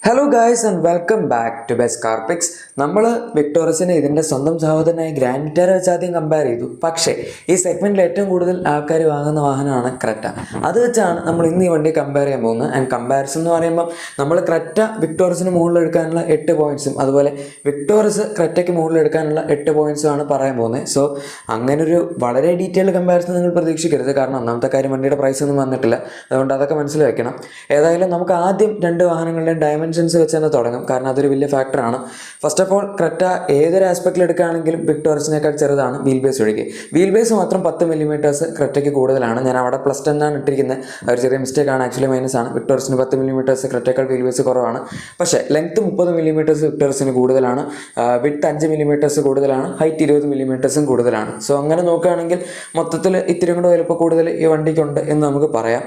Hello guys and welcome back to best car picks. നമ്മൾ വിക്ടോറിയസിനെ ഇതിൻ്റെ സ്വന്തം സഹോദരനായ ഗ്രാൻഡ് വിറ്റാര വെച്ച് ആദ്യം കമ്പയർ ചെയ്തു. പക്ഷേ ഈ സെഗ്മെൻറ്റിൽ ഏറ്റവും കൂടുതൽ ആൾക്കാർ വാങ്ങുന്ന വാഹനമാണ് ക്രെറ്റ. അത് വെച്ചാണ് നമ്മൾ ഇന്ന് ഈ വണ്ടി കമ്പയർ ചെയ്യാൻ പോകുന്നത്. ആൻഡ് കമ്പാരിസൺ എന്ന് പറയുമ്പോൾ നമ്മൾ ക്രെറ്റ വിക്ടോറിയസിന് മുകളിൽ എടുക്കാനുള്ള 8 പോയിൻറ്റ്സും അതുപോലെ വിക്ടോറിയസ് ക്രെറ്റയ്ക്ക് മുകളിൽ എടുക്കാനുള്ള 8 പോയിൻറ്റ്സും ആണ് പറയാൻ പോകുന്നത്. സോ അങ്ങനൊരു വളരെ ഡീറ്റെയിൽഡ് കമ്പാരിസൺ നിങ്ങൾ പ്രതീക്ഷിക്കരുത്. കാരണം ഒന്നാമത്തെ കാര്യം വണ്ടിയുടെ പ്രൈസ് ഒന്നും വന്നിട്ടില്ല, അതുകൊണ്ട് അതൊക്കെ മനസ്സിൽ വെക്കണം. ഏതായാലും നമുക്ക് ആദ്യം രണ്ട് വാഹനങ്ങളുടെയും ഡയമെൻഷൻസ് വെച്ച് തന്നെ തുടങ്ങും, കാരണം അതൊരു വലിയ ഫാക്ടറാണ്. ഫസ്റ്റ് ഓഫ് ഓൾ ക്രെറ്റ ഏതൊരു ആസ്പെക്റ്റിൽ എടുക്കുകയാണെങ്കിലും വിക്ടോറിയസിനേക്കാൾ ചെറുതാണ്, വീൽ ബേസ് ഒഴികെ. വീൽ ബേസ് മാത്രം 10 മില്ലിമീറ്റേഴ്സ് ക്രെറ്റയ്ക്ക് കൂടുതലാണ്. ഞാൻ അവിടെ +10 ആണ് ഇട്ടിരിക്കുന്നത്, ഒരു ചെറിയ മിസ്റ്റേക്കാണ്, ആക്ച്വലി മൈനസ് ആണ്. വിക്ടോറിയസിന് 10 മില്ലിമീറ്റേഴ്സ് ക്രെറ്റയേക്കാൾ വീൽ ബേസ് കുറവാണ്. പക്ഷേ ലെങ്ത്ത് 30 മില്ലിമീറ്റേഴ്സ് വിക്ടോറിയസിന് കൂടുതലാണ്, വിഡ്ത്ത് 5 മില്ലിമീറ്റേഴ്സ് കൂടുതലാണ്, ഹൈറ്റ് 20 മില്ലിമീറ്റേഴ്സും കൂടുതലാണ്. സോ അങ്ങനെ നോക്കുകയാണെങ്കിൽ മൊത്തത്തിൽ ഇത്തിരി കൂടെ വലുപ്പം കൂടുതൽ ഈ വണ്ടിക്കുണ്ട് എന്ന് നമുക്ക് പറയാം.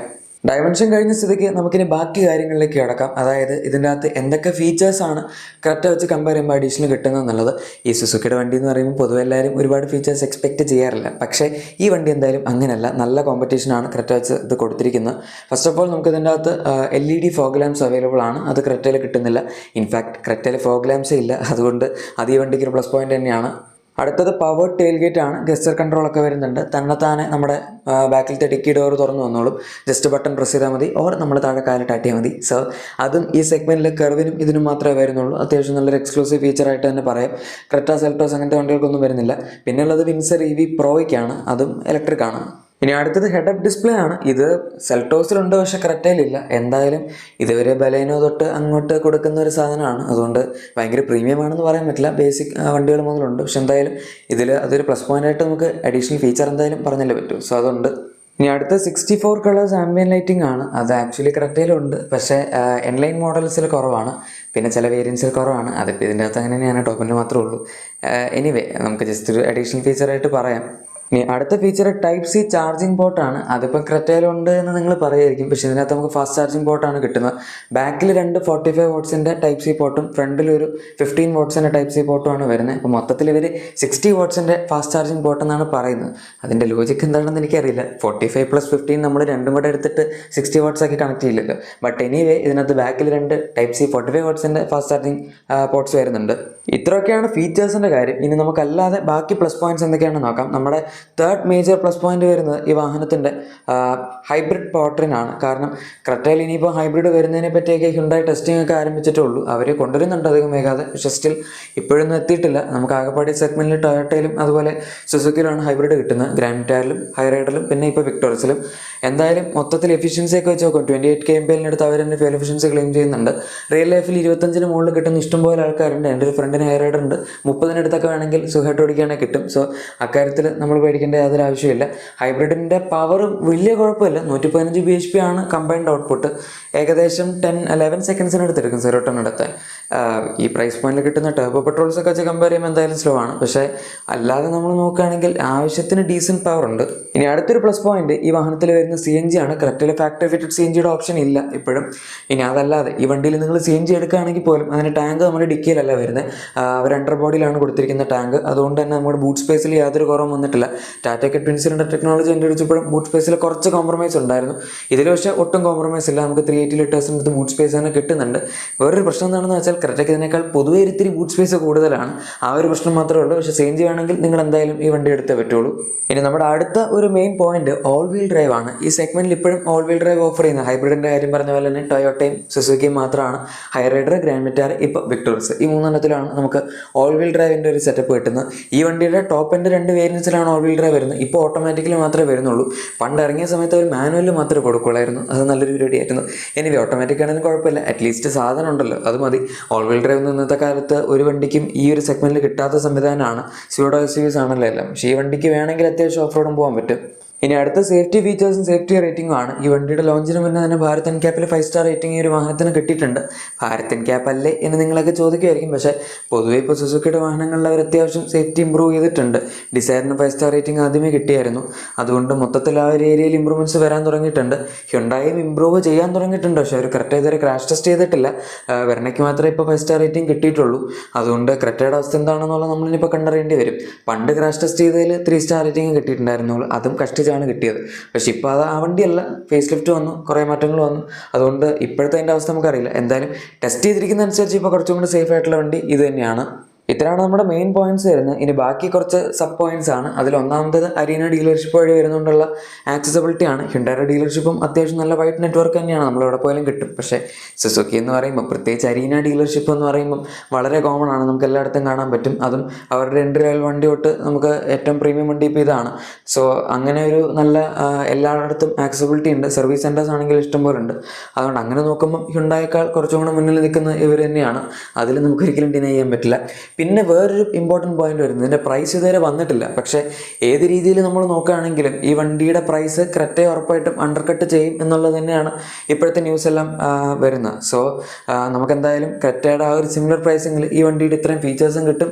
ഡയമെൻഷൻ കഴിഞ്ഞ സ്ഥിതിക്ക് നമുക്കിനി ബാക്കി കാര്യങ്ങളിലേക്ക് കിടക്കാം. അതായത് ഇതിൻ്റെ അകത്ത് എന്തൊക്കെ ഫീച്ചേഴ്സാണ് ക്രെറ്റ വെച്ച് കമ്പയർ ചെയ്യുമ്പോൾ അഡീഷണൽ കിട്ടുന്നതെന്നുള്ളത്. ഈ സുസുക്കിയുടെ വണ്ടി എന്ന് പറയുമ്പോൾ പൊതുവെ എല്ലാവരും ഒരുപാട് ഫീച്ചേഴ്സ് എക്സ്പെക്റ്റ് ചെയ്യാറില്ല. പക്ഷേ ഈ വണ്ടി എന്തായാലും അങ്ങനെയല്ല, നല്ല കോമ്പറ്റീഷനാണ് ക്രെറ്റ വെച്ച് ഇത് കൊടുത്തിരിക്കുന്നത്. ഫസ്റ്റ് ഓഫ് ഓൾ നമുക്ക് ഇതിൻ്റെ അകത്ത് LED ഫോഗ് ലാംപ്സ് അവൈലബിൾ ആണ്. അത് ക്രെറ്റയിൽ കിട്ടുന്നില്ല. ഇൻഫാക്ട് ക്രെറ്റയിൽ ഫോഗ് ലാംപ്സേ ഇല്ല, അതുകൊണ്ട് അത് ഈ വണ്ടിക്ക് ഒരു പ്ലസ് പോയിന്റ് തന്നെയാണ്. അടുത്തത് പവർ ടെയിൽ ഗേറ്റ് ആണ്. ഗസ്റ്റർ കൺട്രോളൊക്കെ വരുന്നുണ്ട്. തന്നെത്താനെ നമ്മുടെ ബാക്കിലത്തെ ഡിക്കി ഡോർ തുറന്നു വന്നോളും. ജസ്റ്റ് ബട്ടൺ പ്രസ് ചെയ്താൽ മതി, ഓർ നമ്മൾ താഴെ കാലിട്ടാട്ടിയാൽ മതി. സോ അതും ഈ സെഗ്മെൻറ്റിൽ കർവിനും ഇതിനും മാത്രമേ വരുന്നുള്ളൂ. അത്യാവശ്യം നല്ലൊരു എക്സ്ക്ലൂസീവ് ഫീച്ചറായിട്ട് തന്നെ പറയാം. ക്രെറ്റ സെൽറ്റോസ് അങ്ങനത്തെ വണ്ടികൾക്കൊന്നും വരുന്നില്ല. പിന്നെയുള്ളത് വിൻസർ EV പ്രോയ്ക്കാണ്, അതും ഇലക്ട്രിക് ആണ്. ഇനി അടുത്തത് ഹെഡ് അപ്പ് ഡിസ്പ്ലേ ആണ്. ഇത് സെൽറ്റോസിലുണ്ട്, പക്ഷേ ക്രെറ്റയിലില്ല. എന്തായാലും ഇതുവരെ ബലേനോ തൊട്ട് അങ്ങോട്ട് കൊടുക്കുന്ന ഒരു സാധനമാണ്, അതുകൊണ്ട് ഭയങ്കര പ്രീമിയം ആണെന്ന് പറയാൻ പറ്റില്ല. ബേസിക് വണ്ടികൾ മുതലുണ്ട്, പക്ഷെ എന്തായാലും ഇതിൽ അതൊരു പ്ലസ് പോയിന്റ് ആയിട്ട് നമുക്ക് അഡീഷണൽ ഫീച്ചർ എന്തായാലും പറഞ്ഞല്ലേ പറ്റൂ. സോ അതുണ്ട്. ഇനി അടുത്ത 64 കളേഴ്സ് ആംബിയൻ ലൈറ്റിംഗ് ആണ്. അത് ആക്ച്വലി ക്രെറ്റയിലുണ്ട്, പക്ഷേ എൻലൈൻ മോഡൽസിൽ കുറവാണ്, പിന്നെ ചില വേരിയൻസിൽ കുറവാണ്. അതിപ്പോൾ ഇതിൻ്റെ അകത്ത് അങ്ങനെ തന്നെയാണ്, ടോപ്പിൻ്റെ മാത്രമേ ഉള്ളൂ. എനിവേ നമുക്ക് ജസ്റ്റ് ഒരു അഡീഷണൽ ഫീച്ചറായിട്ട് പറയാം. ഇനി അടുത്ത ഫീച്ചർ ടൈപ്പ് സി ചാർജിങ് പോർട്ടാണ്. അതിപ്പോൾ ക്രെറ്റയിലുണ്ട് എന്ന് നിങ്ങൾ പറയുമായിരിക്കും, പക്ഷേ ഇതിനകത്ത് നമുക്ക് ഫാസ്റ്റ് ചാർജിങ് പോർട്ടാണ് കിട്ടുന്നത്. ബാക്കിൽ 2 45 വാട്ട്സിൻ്റെ ടൈപ്പ് സി പോർട്ടും ഫ്രണ്ടിൽ ഒരു 15 വാട്ട്സിൻ്റെ ടൈപ്പ് സി പോർട്ടുമാണ് വരുന്നത്. അപ്പോൾ മൊത്തത്തിൽ ഇവർ 60 വാട്ട്സിൻ്റെ ഫാസ്റ്റ് ചാർജിങ് പോർട്ട് എന്നാണ് പറയുന്നത്. അതിൻ്റെ ലോജിക്ക് എന്താണെന്ന് എനിക്കറിയില്ല. 45 + 15 നമ്മൾ രണ്ടും കൂടെ എടുത്തിട്ട് 60 വാട്ട്സ് ആക്കി കണക്ട് ചെയ്യില്ലല്ലോ. ബട്ട് എനിവേ ഇതിനകത്ത് ബാക്കിൽ 2 ടൈപ്പ് സി 45 വാട്ട്സിൻ്റെ ഫാസ്റ്റ് ചാർജിങ് പോർട്ട്സ് വരുന്നുണ്ട്. ഇത്രയൊക്കെയാണ് ഫീച്ചേഴ്സിൻ്റെ കാര്യം. ഇനി നമുക്കല്ലാതെ ബാക്കി പ്ലസ് പോയിന്റ്സ് എന്തൊക്കെയാണെന്ന് നോക്കാം. നമ്മുടെ തേർഡ് മേജർ പ്ലസ് പോയിന്റ് വരുന്നത് ഈ വാഹനത്തിൻ്റെ ഹൈബ്രിഡ് പവർട്രെയിനാണ്. കാരണം ക്രെറ്റയിൽ ഇനിയിപ്പോൾ ഹൈബ്രിഡ് വരുന്നതിനെ പറ്റിയൊക്കെ ഹ്യുണ്ടായി ടെസ്റ്റിംഗ് ഒക്കെ ആരംഭിച്ചിട്ടേ ഉള്ളൂ. അവർ കൊണ്ടുവരുന്നുണ്ട് അധികം വേഗാതെ, പക്ഷേ സ്റ്റിൽ ഇപ്പോഴൊന്നും എത്തിയിട്ടില്ല. നമുക്ക് ആകെപ്പാടി സെഗ്മെൻറ്റിൽ ടൊയോട്ടയിലും അതുപോലെ സുസുക്കിയിലാണ് ഹൈബ്രിഡ് കിട്ടുന്നത്, ഗ്രാൻഡ് വിറ്റാരയിലും ഹൈറൈഡറിലും പിന്നെ ഇപ്പോൾ വിക്ടോറിയസിലും. എന്തായാലും മൊത്തത്തിൽ എഫിഷ്യൻസി ഒക്കെ വെച്ച് നോക്കും. 28 kmph അവർ തന്നെ ഫ്യൂൽ എഫിഷ്യൻസി ക്ലെയിം ചെയ്യുന്നുണ്ട്. റിയൽ ലൈഫിൽ 25-ന് മുകളിൽ കിട്ടുന്ന ഇഷ്ടംപോലെ ആൾക്കാരുണ്ട്. എൻ്റെ ഒരു ഫ്രണ്ടിന് ഹൈറൈഡർ ഉണ്ട്, 30-നടുത്തൊക്കെ വേണമെങ്കിൽ സുഖമായിട്ട് ഓടിക്കുകയാണെങ്കിൽ കിട്ടും. സോ അക്കാര്യത്തിൽ നമ്മൾ പേടിക്കേണ്ട യാതൊരു ആവശ്യമില്ല. ഹൈബ്രിഡിൻ്റെ പവർ വലിയ കുഴപ്പമില്ല. 115 bhp ആണ് കമ്പൈൻഡ് ഔട്ട്പുട്ട്. ഏകദേശം 11 സെക്കൻഡ്സിനടുത്തെടുക്കും 0 to 10 എടുത്താൽ. ഈ പ്രൈസ് പോയിന്റിൽ കിട്ടുന്ന ടർബോ പെട്രോൾസ് ഒക്കെ വെച്ച് കമ്പയർ ചെയ്യുമ്പോൾ എന്തായാലും സ്ലോ ആണ്, പക്ഷേ അല്ലാതെ നമ്മൾ നോക്കുകയാണെങ്കിൽ ആവശ്യത്തിന് ഡീസൻറ്റ് പവർ ഉണ്ട്. ഇനി അടുത്തൊരു പ്ലസ് പോയിന്റ് ഈ വാഹനത്തിൽ വരുന്ന CNG ആണ്. കറക്റ്റിൽ ഫാക്ടറി ഫിറ്റഡ് CNGയുടെ ഓപ്ഷൻ ഇല്ല ഇപ്പോഴും. ഇനി അതല്ലാതെ ഈ വണ്ടിയിൽ നിങ്ങൾ CNG എടുക്കുകയാണെങ്കിൽ പോലും അതിന് ടാങ്ക് നമ്മുടെ ഡിക്കിയിലല്ല വരുന്നത്, അവർ അണ്ടർ ബോഡിയിലാണ് കൊടുത്തിരിക്കുന്ന ടാങ്ക്. അതുകൊണ്ട് തന്നെ നമ്മുടെ ബൂട്ട് സ്പേസിൽ യാതൊരു കുറവും വന്നിട്ടില്ല. ടാറ്റയ്ക്ക് ട്വിൻ സിലിണ്ടർ ടെക്നോളജി കണ്ടുപിടിച്ചപ്പോഴും ബൂട്ട് സ്പേസിൽ കുറച്ച് കോംപ്രമൈസ് ഉണ്ടായിരുന്നു. ഇതിൽ പക്ഷേ ഒട്ടും കോംപ്രമൈസ് ഇല്ല. നമുക്ക് 380 ലിറ്റേഴ്സിനടുത്ത് ബൂട്ട് സ്പേസ് തന്നെ കിട്ടുന്നുണ്ട്. വേറൊരു പ്രശ്നം എന്താണെന്ന് വെച്ചാൽ ക്രെറ്റയ്ക്ക് ഇതിനേക്കാൾ പൊതുവെ ഇത്തിരി ബൂട്ട് സ്പേസ് കൂടുതലാണ്. ആ ഒരു പ്രശ്നം മാത്രമേ ഉള്ളൂ. പക്ഷേ CNG വേണമെങ്കിൽ നിങ്ങൾ എന്തായാലും ഈ വണ്ടി എടുത്തേ പറ്റുള്ളൂ. ഇനി നമ്മുടെ അടുത്ത ഒരു main point all wheel drive ആണ്. ഈ സെഗ്മെന്റിൽ ഇപ്പോഴും ഓൾ വീൽ ഡ്രൈവ് ഓഫർ ചെയ്യുന്നത് ഹൈബ്രിഡിൻ്റെ കാര്യം പറഞ്ഞ പോലെ തന്നെ ടൊയോട്ടയും സുസുക്കിയും മാത്രമാണ്. ഹൈറൈഡർ, ഗ്രാൻഡ് വിറ്റാര, ഇപ്പോൾ വിക്ടോറിയസ്, ഈ 3 നമുക്ക് ഓൾ വീൽ ഡ്രൈവിൻ്റെ ഒരു സെറ്റപ്പ് കിട്ടുന്നത്. ഈ വണ്ടിയുടെ ടോപ്പ് എൻഡ് 2 വേരിയൻസിലാണ് ഓൾ വീൽ ഡ്രൈവ് വരുന്നത്. ഇപ്പോൾ ഓട്ടോമാറ്റിക്കലി മാത്രമേ വരുന്നുള്ളൂ. പണ്ട് ഇറങ്ങിയ സമയത്ത് ഒരു മാനുവലിൽ മാത്രമേ കൊടുക്കുള്ളായിരുന്നു. അത് നല്ലൊരു പരിപാടി ആയിരുന്നു. എനിവേ ഓട്ടോമാറ്റിക് ആണെങ്കിലും കുഴപ്പമില്ല, അറ്റ്ലീസ്റ്റ് സാധനം ഉണ്ടല്ലോ, അത് മതി. ഓൾ വീൽ ഡ്രൈവ് ഇന്നത്തെ കാലത്ത് ഒരു വണ്ടിക്കും ഈ ഒരു സെഗ്മെന്റിൽ കിട്ടാത്ത സംവിധാനമാണ്. സ്യൂഡോ SUVs ആണല്ലോ എല്ലാം, പക്ഷേ ഈ വണ്ടിക്ക് വേണമെങ്കിൽ അത്യാവശ്യം ഓഫ് റോഡും പോകാൻ പറ്റും. ഇനി അടുത്ത സേഫ്റ്റി ഫീച്ചേഴ്സും സേഫ്റ്റി റേറ്റിംഗും ആണ്. ഈ വണ്ടിയുടെ ലോഞ്ചിന് മുന്നേ തന്നെ ഭാരത് എൻക്യാപ്പിൽ 5 സ്റ്റാർ റേറ്റിംഗ് ഈ ഒരു വാഹനത്തിന് കിട്ടിയിട്ടുണ്ട്. ഭാരത് എൻക്യാപ്പ് അല്ലേ എന്ന് നിങ്ങളൊക്കെ ചോദിക്കുമായിരിക്കും, പക്ഷേ പൊതുവെ ഇപ്പോൾ സുസുക്കിയുടെ വാഹനങ്ങളിൽ അവർ അത്യാവശ്യം സേഫ്റ്റി ഇമ്പ്രൂവ് ചെയ്തിട്ടുണ്ട്. ഡിസൈറിന് 5 സ്റ്റാർ റേറ്റിംഗ് ആദ്യമേ കിട്ടിയായിരുന്നു. അതുകൊണ്ട് മൊത്തത്തിൽ ആ ഒരു ഏരിയയിൽ ഇമ്പ്രൂവ്മെൻറ്റ്സ് വരാൻ തുടങ്ങിയിട്ടുണ്ട്. ഹ്യുണ്ടായും ഇമ്പ്രൂവ് ചെയ്യാൻ തുടങ്ങിയിട്ടുണ്ട്, പക്ഷേ അവർ ക്രെറ്റ ഇതുവരെ ക്രാഷ് ടെസ്റ്റ് ചെയ്തിട്ടില്ല. വെർണയ്ക്ക് മാത്രമേ ഇപ്പോൾ 5 സ്റ്റാർ റേറ്റിംഗ് കിട്ടിയിട്ടുള്ളൂ. അതുകൊണ്ട് ക്രെറ്റയുടെ അവസ്ഥ എന്താണെന്നുള്ളത് നമ്മളിനിപ്പോൾ കണ്ടറിയേണ്ടി വരും. പണ്ട് ക്രാഷ് ടെസ്റ്റ് ചെയ്തതിൽ 3 സ്റ്റാർ റേറ്റിംഗ് കിട്ടിയിട്ടുണ്ടായിരുന്നുള്ളൂ, അതും കഷ്ടിച്ച് ആണ് കിട്ടിയത്. പക്ഷെ ഇപ്പോൾ അത് ആ വണ്ടിയല്ല, ഫേസ് ലിഫ്റ്റ് വന്നു, കുറേ മാറ്റങ്ങൾ വന്നു. അതുകൊണ്ട് ഇപ്പോഴത്തെ അതിൻ്റെ അവസ്ഥ നമുക്കറിയില്ല. എന്തായാലും ടെസ്റ്റ് ചെയ്തിരിക്കുന്ന അനുസരിച്ച് ഇപ്പോൾ കുറച്ചും കൂടി സേഫ് ആയിട്ടുള്ള വണ്ടി ഇത് തന്നെയാണ്. ഇത്രയാണ് നമ്മുടെ മെയിൻ പോയിന്റ്സ് വരുന്നത്. ഇനി ബാക്കി കുറച്ച് സബ് പോയിന്റ്സ് ആണ്. അതിൽ ഒന്നാമത്തത് അരീന ഡീലർഷിപ്പ് വഴി വരുന്നതുകൊണ്ടുള്ള ആക്സസിബിലിറ്റി ആണ്. ഹ്യുണ്ടായുടെ ഡീലർഷിപ്പും അത്യാവശ്യം നല്ല വൈഡ് നെറ്റ്വർക്ക് തന്നെയാണ്, നമ്മൾ എവിടെ പോയാലും കിട്ടും. പക്ഷേ സുസുക്കി എന്ന് പറയുമ്പോൾ, പ്രത്യേകിച്ച് അരീന ഡീലർഷിപ്പ് എന്ന് പറയുമ്പം വളരെ കോമൺ ആണ്, നമുക്ക് എല്ലായിടത്തും കാണാൻ പറ്റും. അതും അവരുടെ എൻട്രി ലെവൽ വണ്ടി തൊട്ട് നമുക്ക് ഏറ്റവും പ്രീമിയം വണ്ടി ഇപ്പോൾ ഇതാണ്. സോ അങ്ങനെ ഒരു നല്ല എല്ലായിടത്തും ആക്സസിബിലിറ്റി ഉണ്ട്. സർവീസ് സെൻറ്റേഴ്സ് ആണെങ്കിൽ ഇഷ്ടംപോലെ ഉണ്ട്. അതുകൊണ്ട് അങ്ങനെ നോക്കുമ്പോൾ ഹ്യുണ്ടായേക്കാൾ കുറച്ചും കൂടെ മുന്നിൽ നിൽക്കുന്ന ഇവർ തന്നെയാണ്. അതിൽ നമുക്കൊരിക്കലും ഡിനൈ ചെയ്യാൻ പറ്റില്ല. പിന്നെ വേറൊരു ഇമ്പോർട്ടൻറ്റ് പോയിന്റ് വരുന്നത്, ഇതിൻ്റെ പ്രൈസ് ഇതുവരെ വന്നിട്ടില്ല. പക്ഷേ ഏത് രീതിയിൽ നമ്മൾ നോക്കുകയാണെങ്കിലും ഈ വണ്ടിയുടെ പ്രൈസ് ക്രെറ്റയെ ഉറപ്പായിട്ടും അണ്ടർ കട്ട് ചെയ്യും എന്നുള്ളത് തന്നെയാണ് ഇപ്പോഴത്തെ ന്യൂസ് എല്ലാം വരുന്നത്. സോ നമുക്കെന്തായാലും ക്രെറ്റയുടെ ആ ഒരു സിമിലർ പ്രൈസിങ്ങിൽ ഈ വണ്ടിയുടെ ഇത്രയും ഫീച്ചേഴ്സും കിട്ടും.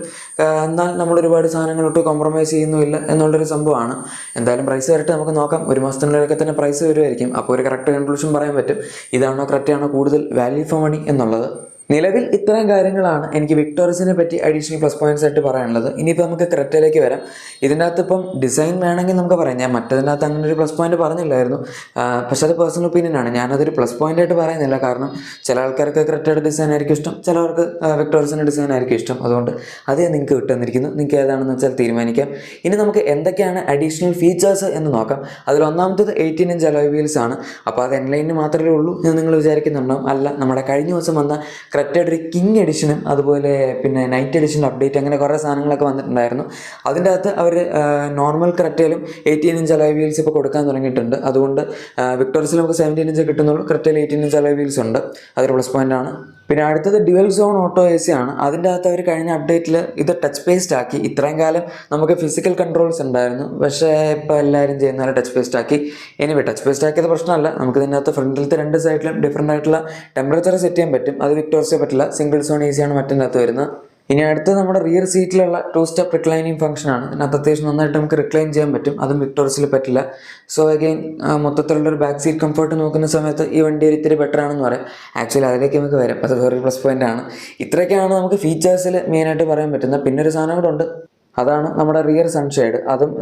എന്നാൽ നമ്മൾ ഒരുപാട് സാധനങ്ങളോട്ട് കോംപ്രമൈസ് ചെയ്യുന്നുമില്ല എന്നുള്ളൊരു സംഭവമാണ്. എന്തായാലും പ്രൈസ് വരട്ടെ, നമുക്ക് നോക്കാം. ഒരു മാസത്തിനുള്ളിലൊക്കെ തന്നെ പ്രൈസ് വരുമായിരിക്കും. അപ്പോൾ ഒരു കറക്റ്റ് കൺക്ലൂഷൻ പറയാൻ പറ്റും, ഇതാണോ ക്രെറ്റയാണോ കൂടുതൽ വാല്യൂ ഫോർ മണി എന്നുള്ളത്. നിലവിൽ ഇത്രയും കാര്യങ്ങളാണ് എനിക്ക് വിക്ടോറിയസിനെ പറ്റി അഡീഷണൽ പ്ലസ് പോയിന്റ്സ് ആയിട്ട് പറയാനുള്ളത്. ഇനിയിപ്പോൾ നമുക്ക് ക്രെറ്റയിലേക്ക് വരാം. ഇതിൻ്റെ അകത്ത് ഇപ്പം ഡിസൈൻ വേണമെങ്കിൽ നമുക്ക് പറയാം. ഞാൻ മറ്റതിനകത്ത് അങ്ങനെ ഒരു പ്ലസ് പോയിന്റ് പറഞ്ഞില്ലായിരുന്നു. പക്ഷെ അത് പേഴ്സണൽ ഒപ്പീനിയനാണ്. ഞാനതൊരു പ്ലസ് പോയിന്റ് ആയിട്ട് പറയുന്നില്ല. കാരണം ചില ആൾക്കാർക്ക് ക്രെറ്റയുടെ ഡിസൈൻ ആയിരിക്കും ഇഷ്ടം, ചിലവർക്ക് വിക്ടോറിയസിൻ്റെ ഡിസൈൻ ആയിരിക്കും ഇഷ്ടം. അതുകൊണ്ട് അതേ നിങ്ങൾക്ക് കിട്ടുന്നിരിക്കുന്നു. നിങ്ങൾക്ക് ഏതാണെന്ന് വെച്ചാൽ തീരുമാനിക്കാം. ഇനി നമുക്ക് എന്തൊക്കെയാണ് അഡീഷണൽ ഫീച്ചേഴ്സ് എന്ന് നോക്കാം. അതിൽ ഒന്നാമത്തേത് 18 ഇഞ്ച് അലോയ് വീൽസ് ആണ്. അപ്പോൾ അത് എൻലൈനിന് മാത്രമേ ഉള്ളൂ എന്ന് നിങ്ങൾ വിചാരിക്കുന്നുണ്ടാവും. അല്ല, നമ്മുടെ കഴിഞ്ഞ ദിവസം വന്ന ക്രെറ്റയുടെ ഒരു കിങ് എഡിഷനും അതുപോലെ പിന്നെ നൈറ്റ് എഡിഷൻ അപ്ഡേറ്റ്, അങ്ങനെ കുറേ സാധനങ്ങളൊക്കെ വന്നിട്ടുണ്ടായിരുന്നു. അതിൻ്റെ അകത്ത് അവർ നോർമൽ ക്രെറ്റയിലും 18 ഇഞ്ച് അലോയ് വീൽസ് ഇപ്പോൾ കൊടുക്കാൻ തുടങ്ങിയിട്ടുണ്ട്. അതുകൊണ്ട് വിക്ടോറിയസിൽ നമുക്ക് 17 ഇഞ്ച് കിട്ടുന്നുള്ളൂ, ക്രെറ്റയിൽ 18 ഇഞ്ച് അലോയ് വീൽസ് ഉണ്ട്. അതൊരു പ്ലസ് പോയിന്റ് ആണ്. പിന്നെ അടുത്തത് ഡ്യുവൽ സോൺ ഓട്ടോ AC ആണ്. അതിൻ്റെ അകത്ത് അവർ കഴിഞ്ഞ അപ്ഡേറ്റിൽ ഇത് ടച്ച് പേസ്റ്റ് ആക്കി. ഇത്രയും കാലം നമുക്ക് ഫിസിക്കൽ കൺട്രോൾസ് ഉണ്ടായിരുന്നു, പക്ഷേ ഇപ്പോൾ എല്ലാവരും ചെയ്യുന്ന പോലെ ടച്ച് പേസ്റ്റ് ആക്കി. എനിവേ ടച്ച് പേസ്റ്റ് ആക്കിയത് പ്രശ്നമല്ല, നമുക്ക് ഇതിനകത്ത് ഫ്രണ്ടിലത്തെ രണ്ട് സൈഡിലും ഡിഫറൻ്റ് ആയിട്ടുള്ള ടെമ്പറേച്ചർ സെറ്റ് ചെയ്യാൻ പറ്റും. അത് വിക്ടോറിയസിൽ പറ്റില്ല. സിംഗിൾ സോൺ AC ആണ് മറ്റേ അകത്ത് വരുന്നത്. ഇനി അടുത്ത് നമ്മുടെ റിയർ സീറ്റിലുള്ള 2 സ്റ്റെപ്പ് റിക്ലൈനിങ് ഫംഗ്ഷനാണ്. ഇതിനകത്ത് അത്യാവശ്യം നന്നായിട്ട് നമുക്ക് റിക്ലൈൻ ചെയ്യാൻ പറ്റും. അതും വിക്ടോറിയസിൽ പറ്റില്ല. സോ അഗെയിൻ മൊത്തത്തിലുള്ള ഒരു ബാക്ക് സീറ്റ് കംഫർട്ട് നോക്കുന്ന സമയത്ത് ഈ വണ്ടി ഒരു ഇത്തിരി ബെറ്റർ ആണെന്ന് പറയാം. ആക്ച്വലി അതിലേക്ക് നമുക്ക് വരാം, അത് വേറൊരു പ്ലസ് പോയിന്റ് ആണ്. ഇത്രയൊക്കെയാണ് നമുക്ക് ഫീച്ചേഴ്സിൽ മെയിനായിട്ട് പറയാൻ പറ്റുന്നത്. പിന്നെ ഒരു സാധനം കൂടെ ഉണ്ട്, അതാണ് നമ്മുടെ റിയർ സൺഷെയ്ഡ്. അതും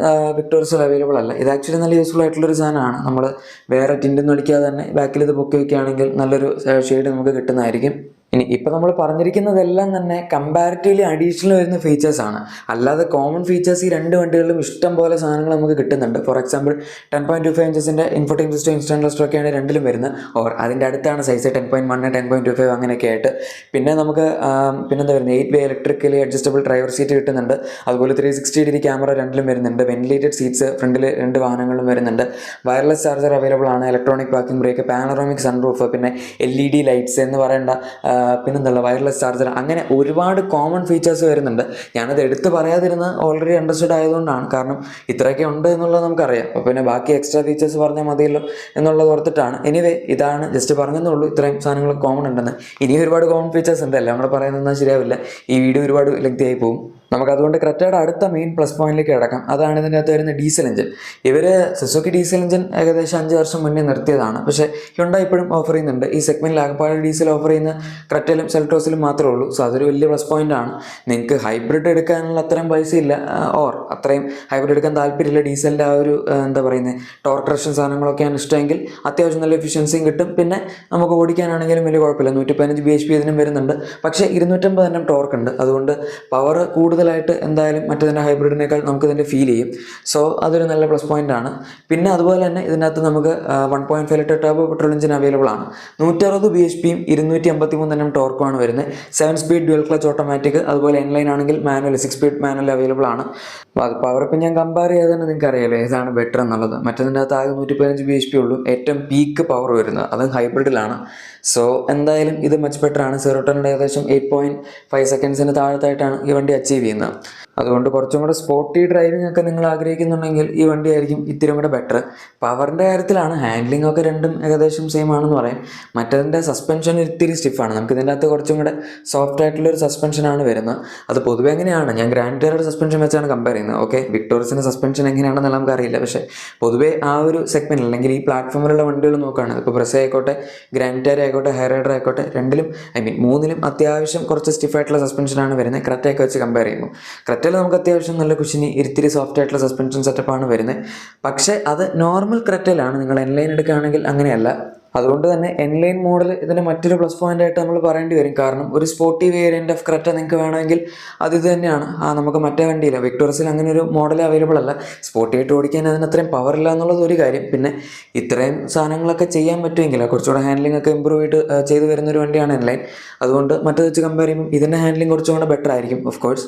വിക്ടോറിയസിൽ അവൈലബിൾ അല്ല. ഇത് ആക്ച്വലി നല്ല യൂസ്ഫുൾ ആയിട്ടുള്ളൊരു സാധനമാണ്. നമ്മൾ വേറെ ടിൻറ്റൊന്നും അടിക്കാതെ തന്നെ ബാക്കിൽ ഇത് പൊക്കി വയ്ക്കുകയാണെങ്കിൽ നല്ലൊരു ഷെയ്ഡ് നമുക്ക് കിട്ടുന്നതായിരിക്കും. ഇനി ഇപ്പോൾ നമ്മൾ പറഞ്ഞിരിക്കുന്നതെല്ലാം തന്നെ കമ്പാരിറ്റീവ്ലി അഡീഷണൽ വരുന്ന ഫീച്ചേഴ്സാണ്. അല്ലാതെ കോമൺ ഫീച്ചേഴ്സ് ഈ രണ്ട് വണ്ടികളിലും ഇഷ്ടം പോലെ സാധനങ്ങൾ നമുക്ക് കിട്ടുന്നുണ്ട്. ഫോർ എക്സാമ്പിൾ 10.25 ഇഞ്ചസിൻ്റെ ഇൻഫോർടൈൻമെന്റ് സിസ്റ്റം, ഇൻസ്റ്റന്റ് ക്ലസ്റ്റർ ഒക്കെയാണ് രണ്ടിലും വരുന്നത്. ഓർ അതിൻ്റെ അടുത്താണ് സൈസ് 10.1, 10.25 അങ്ങനെയൊക്കെ ആയിട്ട്. പിന്നെ നമുക്ക് പിന്നെന്താ വരുന്നത്, 8 വേ ഇലക്ട്രിക്കലി അഡ്ജസ്റ്റബിൾ ഡ്രൈവർ സീറ്റ് കിട്ടുന്നുണ്ട്. അതുപോലെ 360° ക്യാമറ രണ്ടിലും വരുന്നുണ്ട്. വെന്റിലേറ്റഡ് സീറ്റ്സ് ഫ്രണ്ടിൽ രണ്ട് വാഹനങ്ങളും വരുന്നുണ്ട്. വയർലെസ് ചാർജർ അവൈലബിൾ ആണ്. Electronic parking brake, panoramic sunroof, പിന്നെ LED ലൈറ്റ്സ് എന്ന് പറയേണ്ട പിന്നെന്തല്ല വയർലെസ് ചാർജർ, അങ്ങനെ ഒരുപാട് കോമൺ ഫീച്ചേഴ്സ് വരുന്നുണ്ട്. ഞാനത് എടുത്ത് പറയാതിരുന്നത് ഓൾറെഡി അണ്ടർസ്റ്റുഡ് ആയതുകൊണ്ടാണ്. കാരണം ഇത്രയൊക്കെ ഉണ്ട് എന്നുള്ളത് നമുക്കറിയാം. അപ്പോൾ പിന്നെ ബാക്കി എക്സ്ട്രാ ഫീച്ചേഴ്സ് പറഞ്ഞാൽ മതിയല്ലോ എന്നുള്ളത് ഓർത്തിട്ടാണ്. എനിവേ ഇതാണ് ജസ്റ്റ് പറഞ്ഞതേ ഉള്ളൂ, ഇത്രയും സാധനങ്ങൾ കോമൺ ഉണ്ടെന്ന്. ഇനിയും ഒരുപാട് കോമൺ ഫീച്ചേഴ്സ് ഉണ്ട്, എല്ലാം കൂടെ പറയുന്നത് ശരിയാവില്ല, ഈ വീഡിയോ ഒരുപാട് ലെങ്തി ആയി പോകും. നമുക്കതുകൊണ്ട് ക്രെറ്റയുടെ അടുത്ത മെയിൻ പ്ലസ് പോയിന്റിലേക്ക് കിടക്കാം. അതാണ് ഇതിൻ്റെ അകത്ത് വരുന്ന ഡീസൽ എഞ്ചിൻ. ഇവർ സുസുക്കി ഡീസൽ എഞ്ചിൻ ഏകദേശം 5 വർഷം മുന്നേ നിർത്തിയതാണ്. പക്ഷേ ഹ്യുണ്ടായി ഇപ്പോഴും ഓഫർ ചെയ്യുന്നുണ്ട്. ഈ സെഗ്മെന്റിൽ ആകപ്പാട് ഡീസൽ ഓഫർ ചെയ്യുന്ന ക്രെറ്റയിലും സെൽറ്റോസിലും മാത്രമേ ഉള്ളൂ. സോ അതൊരു വലിയ പ്ലസ് പോയിന്റ് ആണ്. നിങ്ങൾക്ക് ഹൈബ്രിഡ് എടുക്കാനുള്ള അത്രയും പൈസ ഇല്ല, ഓർ അത്രയും ഹൈബ്രിഡ് എടുക്കാൻ താല്പര്യമില്ല, ഡീസലിൻ്റെ ആ ഒരു എന്താ പറയുന്നത് ടോർക്ക് റഷൻ സാധനങ്ങളൊക്കെയാണ് ഇഷ്ടമെങ്കിൽ അത്യാവശ്യം നല്ല എഫിഷ്യൻസിയും കിട്ടും. പിന്നെ നമുക്ക് ഓടിക്കാനാണെങ്കിലും വലിയ കുഴപ്പമില്ല. 115 bhp ഇതിനും വരുന്നുണ്ട്. പക്ഷേ 250 എണ്ണം ടോർക്ക് ഉണ്ട്. അതുകൊണ്ട് പവർ കൂടുതലായിട്ട് എന്തായാലും മറ്റേതിൻ്റെ ഹൈബ്രിഡിനേക്കാൾ നമുക്ക് ഇതിൻ്റെ ഫീൽ ചെയ്യും. സോ അതൊരു നല്ല പ്ലസ് പോയിന്റ് ആണ്. പിന്നെ അതുപോലെ തന്നെ ഇതിനകത്ത് നമുക്ക് 1.5 litre turbo petrol engine available ആണ്. 160 bhpയും 253 എണ്ണം ടോർക്കുമാണ് വരുന്നത്. 7 സ്പീഡ് ഡ്യുവൽ ക്ലച്ച് ഓട്ടോമാറ്റിക്, അതുപോലെ എൻലൈൻ ആണെങ്കിൽ മാനുവൽ 6 സ്പീഡ് മാനുവൽ അവൈലബിൾ ആണ്. പവർ ഇപ്പം ഞാൻ കമ്പയർ ചെയ്ത് തന്നെ നിങ്ങൾക്ക് അറിയാലോ ഏതാണ് ബെറ്റർ എന്നുള്ളത്. മറ്റേതിൻ്റെ അകത്ത് ആകെ 115 bhp ഉള്ളൂ ഏറ്റവും പീക്ക് പവർ വരുന്നത്, അത് ഹൈബ്രിഡിലാണ്. സോ എന്തായാലും ഇത് മച്ച് ബെറ്റർ ആണ്. 0 to 100 ഏകദേശം 8.5 സെക്കൻഡ്സിന് താഴത്തായിട്ടാണ് ഈ വണ്ടി അച്ചീവ് ചെയ്യുന്നത്. അതുകൊണ്ട് കുറച്ചും കൂടെ സ്പോർട്ടി ഡ്രൈവിംഗ് ഒക്കെ നിങ്ങൾ ആഗ്രഹിക്കുന്നുണ്ടെങ്കിൽ ഈ വണ്ടിയായിരിക്കും ഇത്തിരി കൂടെ ബെറ്റർ. പവറിൻ്റെ കാര്യത്തിലാണ്, ഹാൻഡ്ലിംഗ് ഒക്കെ രണ്ടും ഏകദേശം സെയിം ആണെന്ന് പറയാം. മറ്റതിൻ്റെ സസ്പെൻഷൻ ഇത്തിരി സ്റ്റിഫാണ്. നമുക്ക് ഇതിൻ്റെ അകത്ത് കുറച്ചും കൂടെ സോഫ്റ്റ് ആയിട്ടുള്ളൊരു സസ്പെൻഷനാണ് വരുന്നത്. അത് പൊതുവെ എങ്ങനെയാണ്, ഞാൻ ഗ്രാൻഡ് ടെയറുടെ സസ്പെൻഷൻ വെച്ചാണ് കമ്പയർ ചെയ്യുന്നത്. ഓക്കെ, വിക്ടോറിയസിൻ്റെ സസ്പെൻഷൻ എങ്ങനെയാണെന്ന് നമുക്ക് അറിയില്ല. പക്ഷേ പൊതുവേ ആ ഒരു സെഗ്മെൻറ്റ് അല്ലെങ്കിൽ ഈ പ്ലാറ്റ്ഫോമിലുള്ള വണ്ടികൾ നോക്കുകയാണ്, ഇപ്പോൾ ബ്രസ ആയിക്കോട്ടെ, ഗ്രാൻഡ് ടെയർ ആയിക്കോട്ടെ, ഹൈറൈഡർ ആയിക്കോട്ടെ, രണ്ടിലും മൂന്നിലും അത്യാവശ്യം കുറച്ച് സ്റ്റിഫായിട്ടുള്ള സസ്പെൻഷനാണ് വരുന്നത് ക്രെറ്റയൊക്കെ വെച്ച് കമ്പയർ ചെയ്യുമ്പോൾ. ക്രെറ്റ ക്രെറ്റയിൽ നമുക്ക് അത്യാവശ്യം നല്ല കുഷിനി ഇത്തിരി സോഫ്റ്റ് ആയിട്ടുള്ള സസ്പെൻഷൻ സെറ്റപ്പാണ് വരുന്നത്. പക്ഷേ അത് നോർമൽ ക്രെറ്റയിലാണ്. നിങ്ങൾ എൻലൈൻ എടുക്കുകയാണെങ്കിൽ അങ്ങനെയല്ല. അതുകൊണ്ട് തന്നെ എൻലൈൻ മോഡൽ ഇതിൻ്റെ മറ്റൊരു പ്ലസ് പോയിന്റ് ആയിട്ട് നമ്മൾ പറയേണ്ടി വരും. കാരണം ഒരു സ്പോർട്ടി വേരിയൻ്റ് ഓഫ് ക്രെറ്റ നിങ്ങൾക്ക് വേണമെങ്കിൽ അത് ഇത് തന്നെയാണ്. നമുക്ക് മറ്റേ വണ്ടിയില്ല, വിക്ടോറിയസിൽ അങ്ങനെ ഒരു മോഡൽ അവൈലബിൾ അല്ല. സ്പോർട്ടി ആയിട്ട് ഓടിക്കാൻ അതിന് അത്രയും പവർ ഇല്ല എന്നുള്ളത് ഒരു കാര്യം. പിന്നെ ഇത്രയും സാധനങ്ങളൊക്കെ ചെയ്യാൻ പറ്റുമെങ്കിൽ കുറച്ചുകൂടെ ഹാൻഡ്ലിംഗ് ഒക്കെ ഇമ്പ്രൂവ് ചെയ്ത് വരുന്നൊരു വണ്ടിയാണ് എൻലൈൻ. അതുകൊണ്ട് മറ്റേത് വെച്ച് കമ്പയർ ചെയ്യുമ്പോൾ ഇതിൻ്റെ ഹാൻഡ്ലിംഗ് കുറച്ചും കൂടെ ബെറ്റർ ആയിരിക്കും ഓഫ് കോഴ്സ്.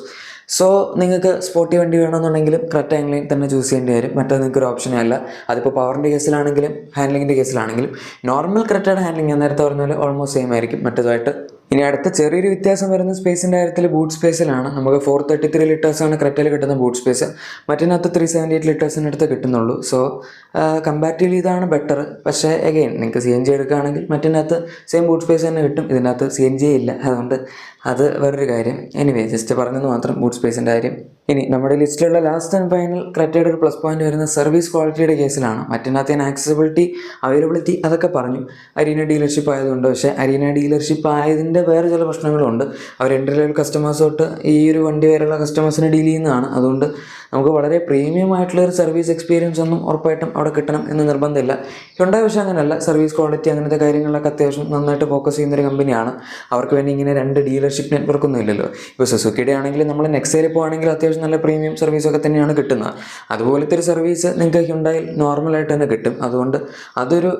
സോ നിങ്ങൾക്ക് സ്പോർട്ടി വണ്ടി വേണമെന്നുണ്ടെങ്കിലും ക്രെറ്റ എൻലൈൻ തന്നെ ചൂസ് ചെയ്യേണ്ടി വരും. മറ്റേത് നിങ്ങൾക്ക് ഒരു ഓപ്ഷനേ അല്ല. അതിപ്പോൾ പവറിൻ്റെ കേസിലാണെങ്കിലും ഹാൻഡ്ലിങ്ങിൻ്റെ കേസിലാണെങ്കിലും നോർമൽ ക്രെറ്റയുടെ ഹാൻഡ്ലിംഗ് ഞാൻ നേരത്തെ പറഞ്ഞ പോലെ ഓൾമോസ്റ്റ് സെയിം ആയിരിക്കും മറ്റേതുമായിട്ട്. ഇനി അടുത്ത ചെറിയൊരു വ്യത്യാസം വരുന്ന സ്പേസിൻ്റെ കാര്യത്തിൽ ബൂട്ട് സ്പേസിലാണ്. നമുക്ക് 433 ലിറ്റേഴ്സാണ് ക്രെറ്റയിൽ കിട്ടുന്ന ബൂട്ട് സ്പേസ്. മറ്റിനകത്ത് 378 ലിറ്റേഴ്സിൻ്റെ അടുത്ത് കിട്ടുന്നുള്ളൂ. സോ കമ്പാരിറ്റീവ്ലി ഇതാണ് ബെറ്റർ. പക്ഷേ അഗെയിൻ നിങ്ങൾക്ക് CNG എടുക്കുകയാണെങ്കിൽ മറ്റിനകത്ത് സെയിം ബൂട്ട് സ്പേസ് തന്നെ കിട്ടും. ഇതിനകത്ത് CNG ഇല്ല, അതുകൊണ്ട് അത് വേറൊരു കാര്യം. എനിവേ ജസ്റ്റ് പറഞ്ഞത് മാത്രം ബൂട്ട് സ്പേസിൻ്റെ കാര്യം. ഇനി നമ്മുടെ ലിസ്റ്റിലുള്ള ലാസ്റ്റ് ആൻഡ് ഫൈനൽ ക്രെറ്റയുടെ ഒരു പ്ലസ് പോയിന്റ് വരുന്ന സർവീസ് ക്വാളിറ്റിയുടെ കേസിലാണ്. മറ്റിനകത്ത് ഞാൻ ആക്സസിബിലിറ്റി, അവൈലബിലിറ്റി അതൊക്കെ പറഞ്ഞു, അരീന ഡീലർഷിപ്പ് ആയതുകൊണ്ട്. പക്ഷേ അരീന ഡീലർഷിപ്പ് ആയതിൻ്റെ വേറെ ചില പ്രശ്നങ്ങളുണ്ട്. അവർ എൻട്രി ലെവൽ കസ്റ്റമേഴ്സ് തൊട്ട് ഈ ഒരു വണ്ടി വരെയുള്ള കസ്റ്റമേഴ്സിനെ ഡീൽ ചെയ്യുന്നതാണ്. അതുകൊണ്ട് നമുക്ക് വളരെ പ്രീമിയം ആയിട്ടുള്ള ഒരു സർവീസ് എക്സ്പീരിയൻസ് ഒന്നും ഉറപ്പായിട്ടും അവിടെ കിട്ടണം എന്ന് നിർബന്ധമില്ല. ഹ്യുണ്ടായി പക്ഷേ അങ്ങനെയല്ല. സർവീസ് ക്വാളിറ്റി അങ്ങനത്തെ കാര്യങ്ങളിലൊക്കെ അത്യാവശ്യം നന്നായിട്ട് ഫോക്കസ് ചെയ്യുന്നൊരു കമ്പനിയാണ്. അവർക്ക് വേണ്ടി ഇങ്ങനെ 2 ഡീലർഷിപ്പ് നെറ്റ്വർക്ക് ഒന്നും ഇല്ലല്ലോ. ഇപ്പോൾ സുസുക്കിയുടെ ആണെങ്കിൽ നമ്മൾ നെക്സയിൽ പോകുകയാണെങ്കിൽ അത്യാവശ്യം നല്ല പ്രീമിയം സർവീസൊക്കെ തന്നെയാണ് കിട്ടുന്നത്. അതുപോലത്തെ ഒരു സർവീസ് നിങ്ങൾക്ക് ഹ്യുണ്ടായിൽ നോർമലായിട്ട് തന്നെ കിട്ടും. അതുകൊണ്ട് അതൊരു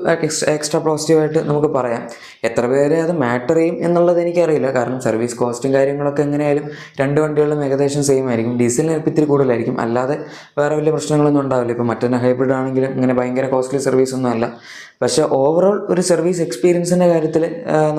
എക്സ്ട്രാ പോസിറ്റീവായിട്ട് നമുക്ക് പറയാം. എത്ര പേരെ അത് മാറ്റർ ചെയ്യും എന്നുള്ളത് എനിക്കറിയില്ല. കാരണം സർവീസ് കോസ്റ്റും കാര്യങ്ങളൊക്കെ എങ്ങനെയായാലും 2 വണ്ടികളിലും ഏകദേശം സെയിം ആയിരിക്കും. ഡീസലിന് ഇത്തിരി കൂടുതലായിരിക്കും, അല്ലാതെ വേറെ വലിയ പ്രശ്നങ്ങളൊന്നും ഉണ്ടാവില്ല. ഇപ്പോൾ മറ്റൊരു ഹൈബ്രിഡ് ആണെങ്കിലും ഇങ്ങനെ ഭയങ്കര കോസ്റ്റ്ലി സർവീസ് ഒന്നും അല്ല. പക്ഷേ ഓവറോൾ ഒരു സർവീസ് എക്സ്പീരിയൻസിൻ്റെ കാര്യത്തിൽ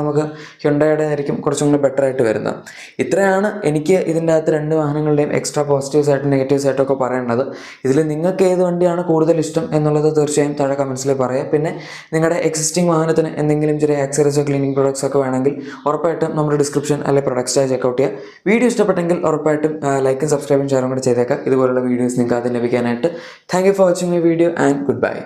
നമുക്ക് ഹ്യുണ്ടായുടെ ആയിരിക്കും കുറച്ചും കൂടി ബെറ്റർ ആയിട്ട് വരുന്നത്. ഇത്രയാണ് എനിക്ക് ഇതിൻ്റെ അകത്ത് 2 വാഹനങ്ങളുടെയും എക്സ്ട്രാ പോസിറ്റീവ്സ് ആയിട്ടും നെഗറ്റീവ്സ് ആയിട്ടും ഒക്കെ പറയേണ്ടത്. ഇതിൽ നിങ്ങൾക്ക് ഏത് വണ്ടിയാണ് കൂടുതൽ ഇഷ്ടം എന്നുള്ളത് തീർച്ചയായും താഴെ കമൻസിൽ പറയാം. പിന്നെ നിങ്ങളുടെ എക്സിസ്റ്റിംഗ് വാഹനത്തിന് എന്തെങ്കിലും ചെറിയ ആക്സറീസോ ക്ലീനിങ് പ്രോഡക്ട്സ് ഒക്കെ വേണമെങ്കിൽ ഉറപ്പായിട്ടും നമ്മുടെ ഡിസ്ക്രിപ്ഷൻ അല്ലെങ്കിൽ പ്രൊഡക്ട്സ് ടാഗ് ചെക്കൗട്ട് ചെയ്യുക. വീഡിയോ ഇഷ്ടപ്പെട്ടെങ്കിൽ ഉറപ്പായിട്ടും ലൈക്കും സബ്സ്ക്രൈബും ഷെയറും കൂടെ ചെയ്തേക്കാം. ഇതുപോലുള്ള വീഡിയോസ് നിങ്ങൾക്ക് ആദ്യം ലഭിക്കാനായിട്ട്. Thank you for watching my video and good bye.